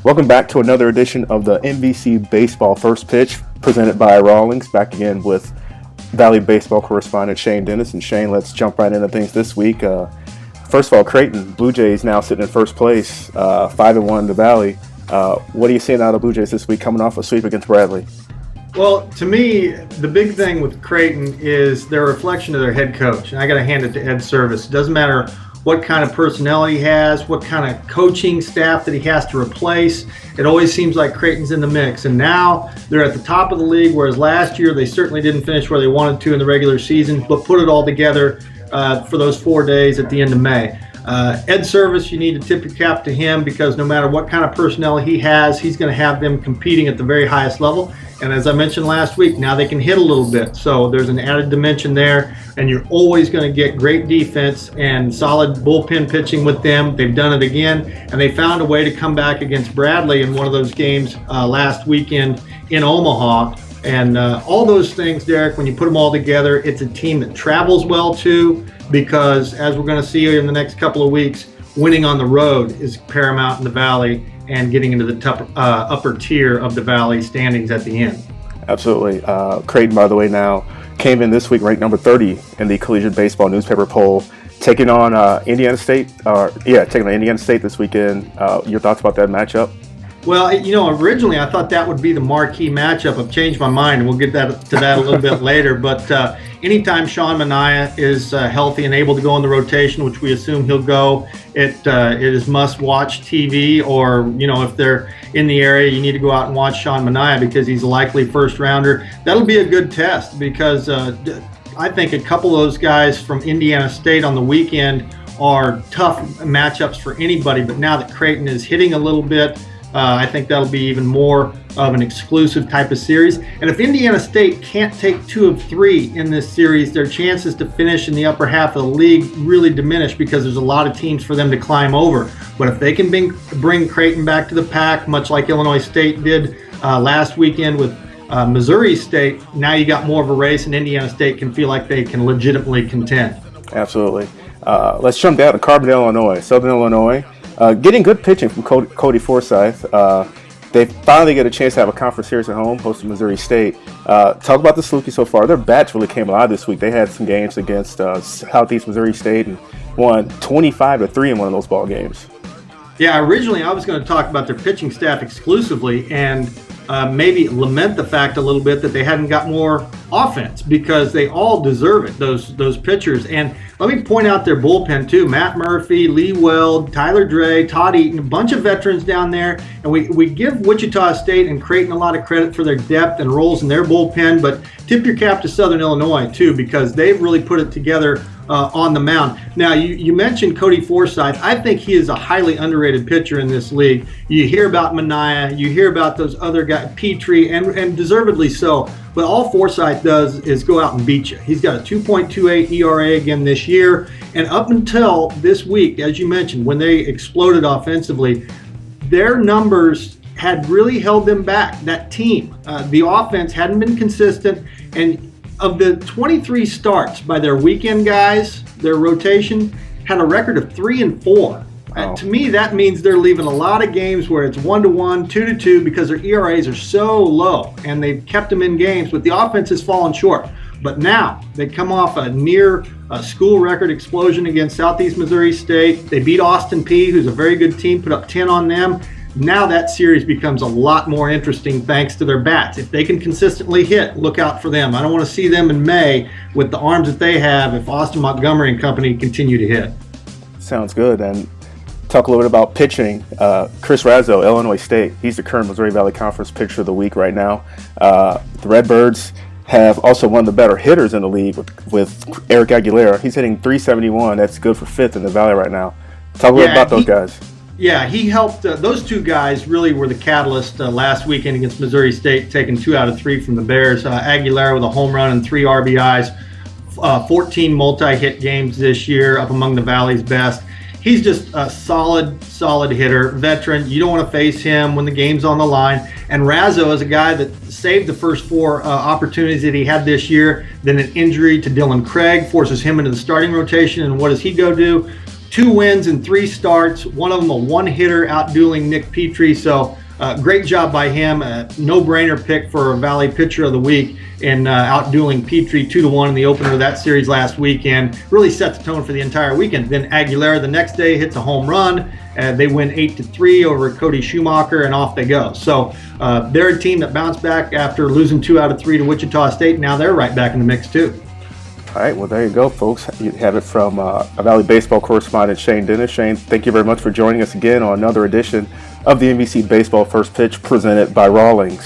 Welcome back to another edition of the MVC Baseball First Pitch, presented by Rawlings. Back again with Valley Baseball correspondent Shane Dennis. And Shane, let's jump right into things this week. First of all, Creighton Blue Jays now sitting in first place, 5-1 in the Valley. What are you seeing out of the Blue Jays this week, coming off a sweep against Bradley? Well, to me, the big thing with Creighton is their reflection of their head coach. And I got to hand it to Ed Service. It doesn't matter what kind of personnel he has, what kind of coaching staff that he has to replace. It always seems like Creighton's in the mix. And now they're at the top of the league, whereas last year they certainly didn't finish where they wanted to in the regular season, but put it all together for those 4 days at the end of May. Ed Service, you need to tip your cap to him, because no matter what kind of personnel he has, he's going to have them competing at the very highest level. And as I mentioned last week, now they can hit a little bit. So there's an added dimension there, and you're always going to get great defense and solid bullpen pitching with them. They've done it again, and they found a way to come back against Bradley in one of those games last weekend in Omaha. And all those things, Derek, when you put them all together, it's a team that travels well too, because as we're going to see in the next couple of weeks, winning on the road is paramount in the Valley, and getting into the upper tier of the Valley standings at the end. Absolutely. Creighton, by the way, now came in this week ranked number 30 in the Collegiate Baseball newspaper poll, taking on Indiana State. Taking on Indiana State this weekend. Your thoughts about that matchup? Well, originally I thought that would be the marquee matchup. I've changed my mind, and we'll get to that a little bit later. But anytime Sean Manaea is healthy and able to go in the rotation, which we assume he'll go, it is must-watch TV. Or, if they're in the area, you need to go out and watch Sean Manaea, because he's a likely first-rounder. That'll be a good test, because I think a couple of those guys from Indiana State on the weekend are tough matchups for anybody. But now that Creighton is hitting a little bit, I think that'll be even more of an exclusive type of series. And if Indiana State can't take 2 of 3 in this series, their chances to finish in the upper half of the league really diminish, because there's a lot of teams for them to climb over. But if they can bring Creighton back to the pack, much like Illinois State did last weekend with Missouri State, now you got more of a race, and Indiana State can feel like they can legitimately contend. Absolutely. Let's jump down to Carbondale, Illinois, Southern Illinois. Getting good pitching from Cody Forsyth. They finally get a chance to have a conference series at home, hosting Missouri State. Talk about the Salukis so far. Their bats really came alive this week. They had some games against Southeast Missouri State and won 25-3 in one of those ball games. Yeah, originally I was going to talk about their pitching staff exclusively, and maybe lament the fact a little bit that they hadn't got more offense, because they all deserve it, those pitchers. And let me point out their bullpen too. Matt Murphy, Lee Weld, Tyler Dre, Todd Eaton, a bunch of veterans down there. And we give Wichita State and Creighton a lot of credit for their depth and roles in their bullpen, but tip your cap to Southern Illinois too, because they've really put it together on the mound. Now, you mentioned Cody Forsyth. I think he is a highly underrated pitcher in this league. You hear about Manaea, you hear about those other guys, Petrie, and deservedly so. But all Forsyth does is go out and beat you. He's got a 2.28 ERA again this year. And up until this week, as you mentioned, when they exploded offensively, their numbers had really held them back, that team. The offense hadn't been consistent. And of the 23 starts by their weekend guys, their rotation had a record of 3-4. Wow. To me, that means they're leaving a lot of games where it's 1-1, 2-2, because their ERAs are so low, and they've kept them in games, but the offense has fallen short. But now they come off a near school record explosion against Southeast Missouri State. They beat Austin Peay, who's a very good team, put up 10 on them. Now that series becomes a lot more interesting thanks to their bats. If they can consistently hit, look out for them. I don't want to see them in May with the arms that they have if Austin Montgomery and company continue to hit. Sounds good. And talk a little bit about pitching. Chris Razo, Illinois State. He's the current Missouri Valley Conference Pitcher of the Week right now. The Redbirds have also one of the better hitters in the league with Eric Aguilera. He's hitting .371. That's good for 5th in the Valley right now. Talk a little about those guys. Yeah, he helped. Those two guys really were the catalyst last weekend against Missouri State, taking 2 out of 3 from the Bears. Aguilera with a home run and 3 RBIs, 14 multi-hit games this year, up among the Valley's best. He's just a solid hitter, veteran. You don't want to face him when the game's on the line. And Razo is a guy that saved the first 4 opportunities that he had this year. Then an injury to Dylan Craig forces him into the starting rotation. And what does he go do? 2 wins and 3 starts. One of them a one-hitter outdueling Nick Petrie. So great job by him. No-brainer pick for Valley Pitcher of the Week in outdueling Petrie 2-1 in the opener of that series last weekend. Really set the tone for the entire weekend. Then Aguilera the next day hits a home run. They win 8-3 over Cody Schumacher, and off they go. So they're a team that bounced back after losing 2 out of 3 to Wichita State. Now they're right back in the mix too. All right, well, there you go, folks. You have it from a Valley Baseball correspondent, Shane Dennis. Shane, thank you very much for joining us again on another edition of the MVC Baseball First Pitch presented by Rawlings.